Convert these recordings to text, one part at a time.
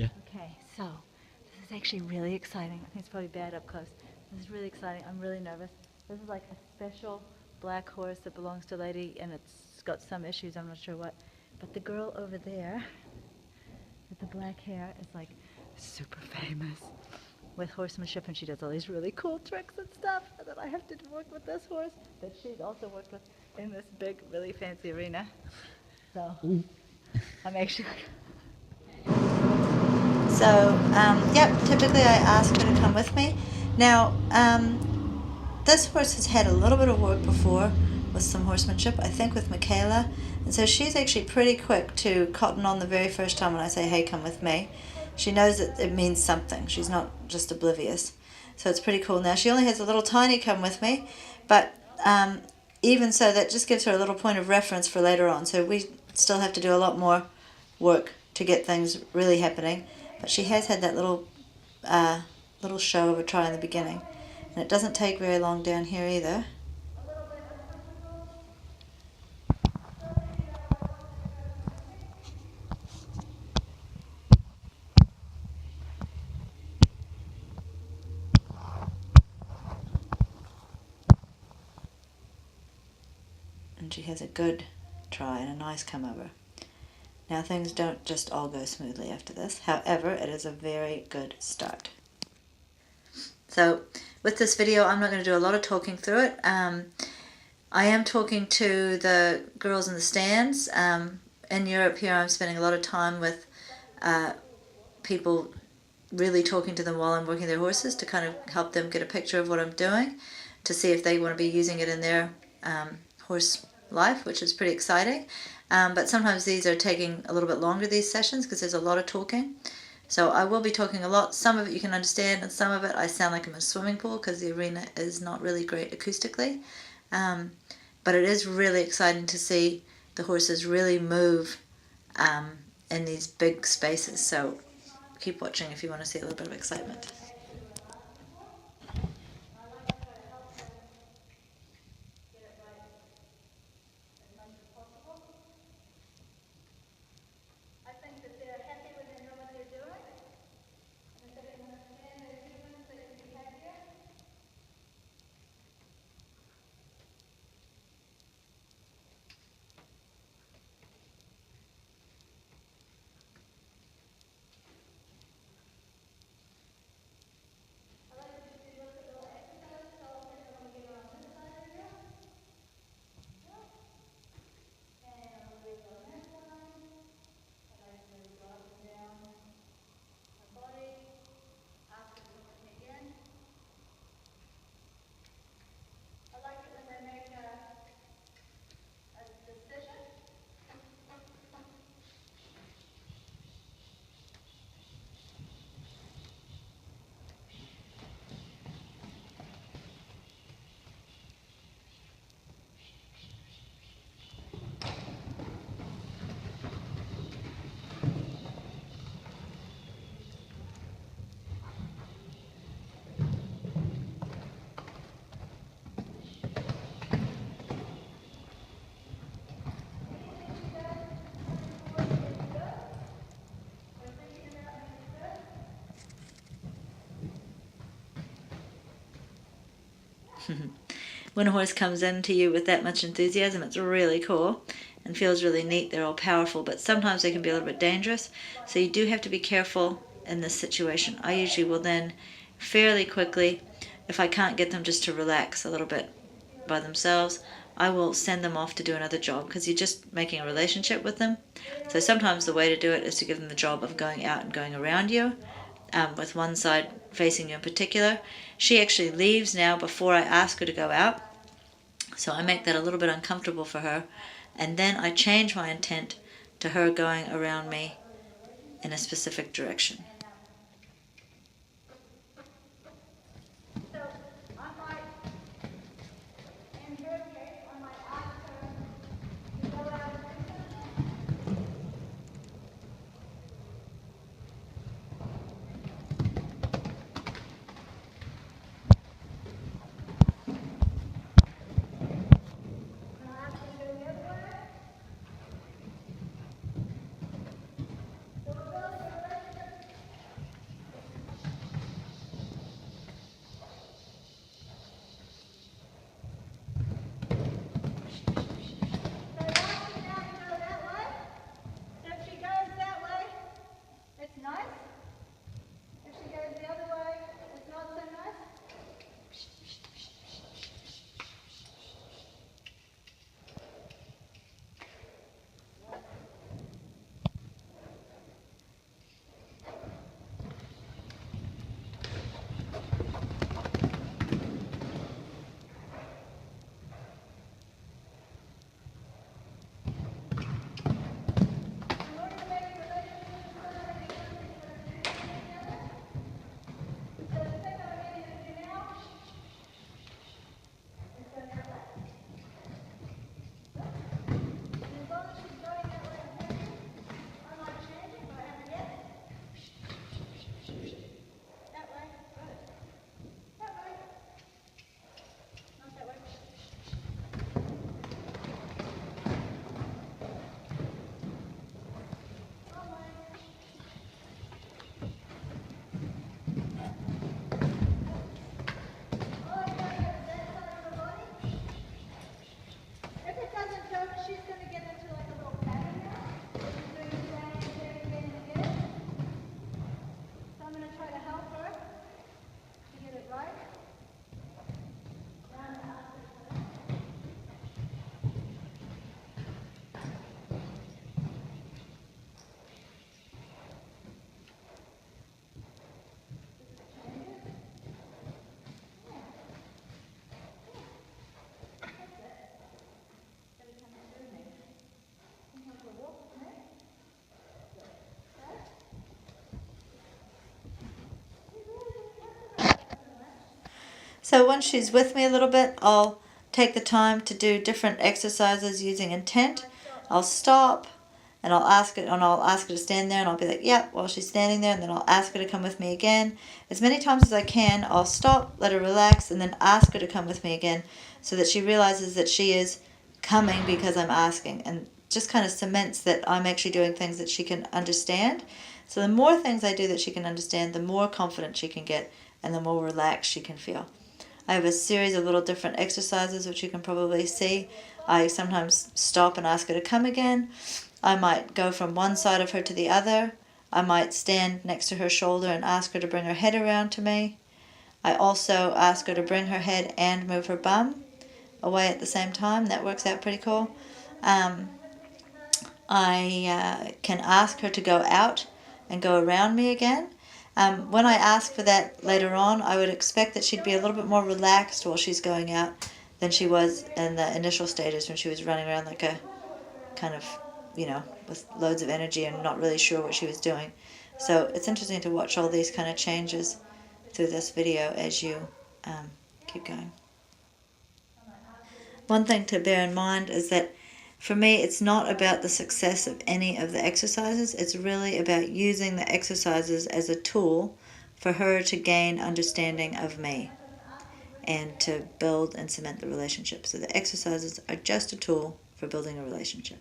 Yeah. Okay, so this is actually really exciting. I think it's probably bad up close. This is really exciting. I'm really nervous. This is like a special black horse that belongs to a lady, and it's got some issues. I'm not sure what. But the girl over there with the black hair is like super famous with horsemanship, and she does all these really cool tricks and stuff. And then I have to work with this horse that she's also worked with in this big, really fancy arena. So I'm actually. So, yep, typically I ask her to come with me. Now, this horse has had a little bit of work before with some horsemanship, I think with Michaela. And so she's actually pretty quick to cotton on the very first time when I say, hey, come with me. She knows that it means something. She's not just oblivious. So it's pretty cool. Now, she only has a little tiny come with me, but even so, that just gives her a little point of reference for later on. So we still have to do a lot more work to get things really happening. But she has had that little show of a try in the beginning. And it doesn't take very long down here either. And she has a good try and a nice come over. Now things don't just all go smoothly after this. However, it is a very good start. So with this video, I'm not going to do a lot of talking through it. I am talking to the girls in the stands. In Europe here, I'm spending a lot of time with people, really talking to them while I'm working their horses to kind of help them get a picture of what I'm doing, to see if they want to be using it in their horse life, which is pretty exciting. But sometimes these are taking a little bit longer, these sessions, because there's a lot of talking. So I will be talking a lot. Some of it you can understand, and some of it I sound like I'm in a swimming pool because the arena is not really great acoustically. But it is really exciting to see the horses really move in these big spaces. So keep watching if you want to see a little bit of excitement. When a horse comes into you with that much enthusiasm, it's really cool and feels really neat. They're all powerful, but sometimes they can be a little bit dangerous. So you do have to be careful in this situation. I usually will then fairly quickly, if I can't get them just to relax a little bit by themselves, I will send them off to do another job because you're just making a relationship with them. So sometimes the way to do it is to give them the job of going out and going around you, with one side facing you in particular. She actually leaves now before I ask her to go out, so I make that a little bit uncomfortable for her, and then I change my intent to her going around me in a specific direction. So once she's with me a little bit, I'll take the time to do different exercises using intent. I'll stop and I'll ask her to stand there, and I'll be like, yep, while she's standing there, and then I'll ask her to come with me again. As many times as I can, I'll stop, let her relax, and then ask her to come with me again so that she realizes that she is coming because I'm asking, and just kind of cements that I'm actually doing things that she can understand. So the more things I do that she can understand, the more confident she can get and the more relaxed she can feel. I have a series of little different exercises which you can probably see. I sometimes stop and ask her to come again. I might go from one side of her to the other. I might stand next to her shoulder and ask her to bring her head around to me. I also ask her to bring her head and move her bum away at the same time. That works out pretty cool. I can ask her to go out and go around me again. When I ask for that later on, I would expect that she'd be a little bit more relaxed while she's going out than she was in the initial stages when she was running around like a kind of, with loads of energy and not really sure what she was doing. So it's interesting to watch all these kind of changes through this video as you keep going. One thing to bear in mind is that for me, it's not about the success of any of the exercises. It's really about using the exercises as a tool for her to gain understanding of me and to build and cement the relationship. So the exercises are just a tool for building a relationship.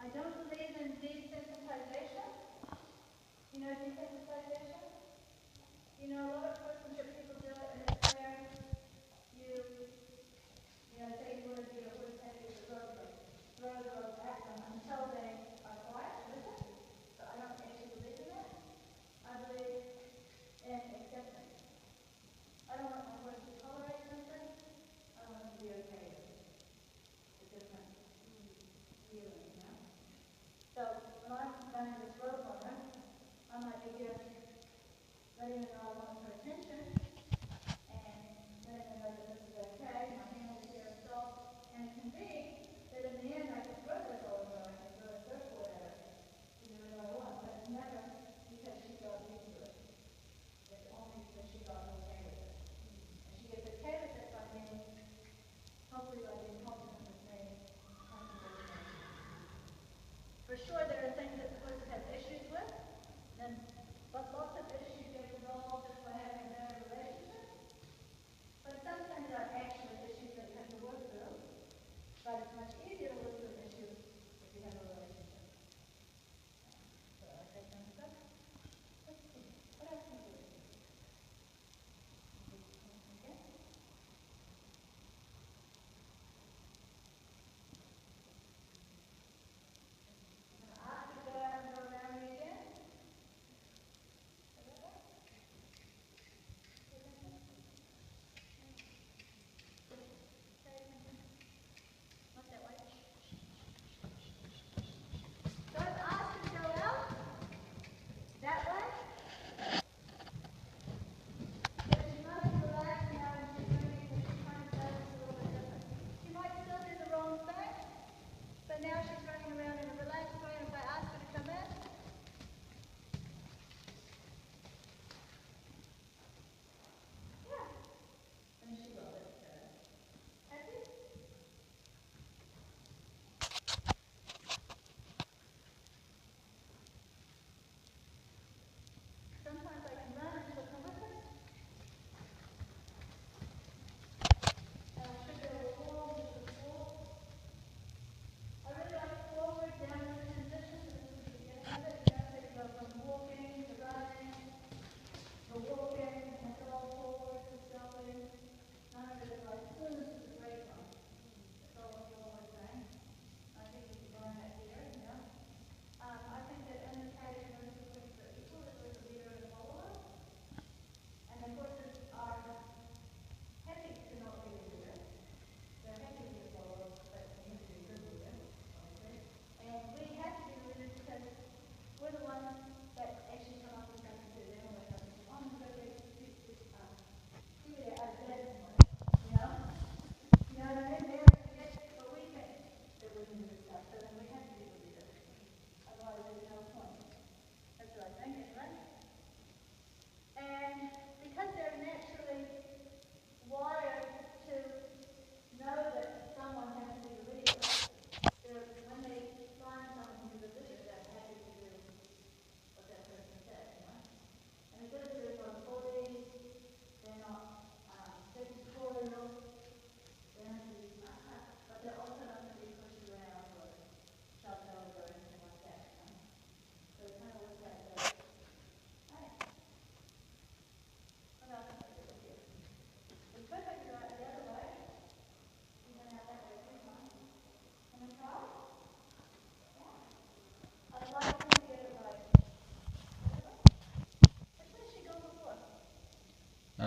I don't believe in desensitization. You know desensitization? A lot of horsemanship people do it, and it's where say you want to do a horse head with the rope, like throw the rope at them until they are quiet, listen. So I don't actually believe in that. I believe in acceptance. I don't want my horse to tolerate something. I want them to be okay with it. It's a different feeling, So when I'm running this rope on her, I might be here letting her know I want her attention and letting her know that this is okay. My hand is here still. And it can be that in the end I can throw this over her, I can throw a surfboard at her to do whatever I want, but it's never because she got used to it. It's only because she got okay with it. And she gets okay with it by being, hopefully by being confident with me, comfortable with me. For sure there are things that the horse has issues with, but lots of issues get resolved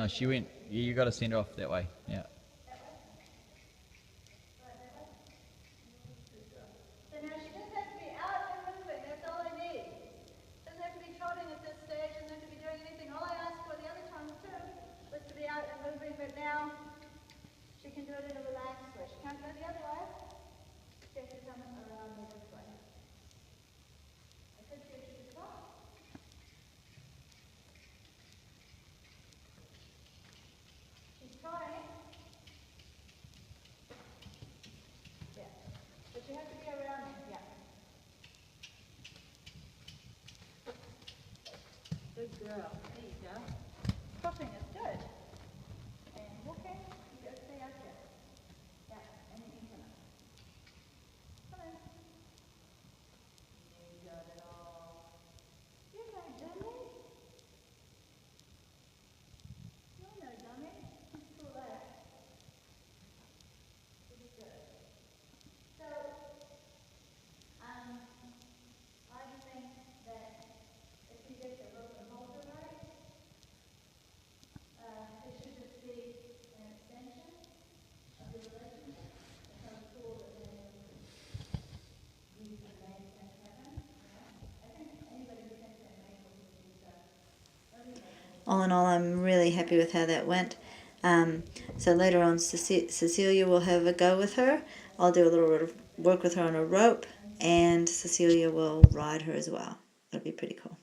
No, she went. You got to send her off that way. Yeah. So now she just has to be out and moving. That's all I need. Doesn't have to be trotting at this stage. Doesn't have to be doing anything. All I asked for the other time too was to be out and moving, but now she can do it in a relaxed way. She can't go the other way. She has to come around me this way. I said to you she could trot. She's trying. Yeah. But you have to be around me. Yeah. Good girl. There you go. Trotting is good. And walking, you go stay out here. Yeah, and you can come up. Come on. You got it all. You're no dummy. You're no dummy. Pull that. It's good. So, I think that if you get the rope and hold it right, it should just be an extension of the relationship. It's so cool that you can make that happen. I think anybody who thinks that makes it is all in all, I'm really happy with how that went. So later on, Cecilia will have a go with her. I'll do a little bit of work with her on a rope, and Cecilia will ride her as well. It'll be pretty cool.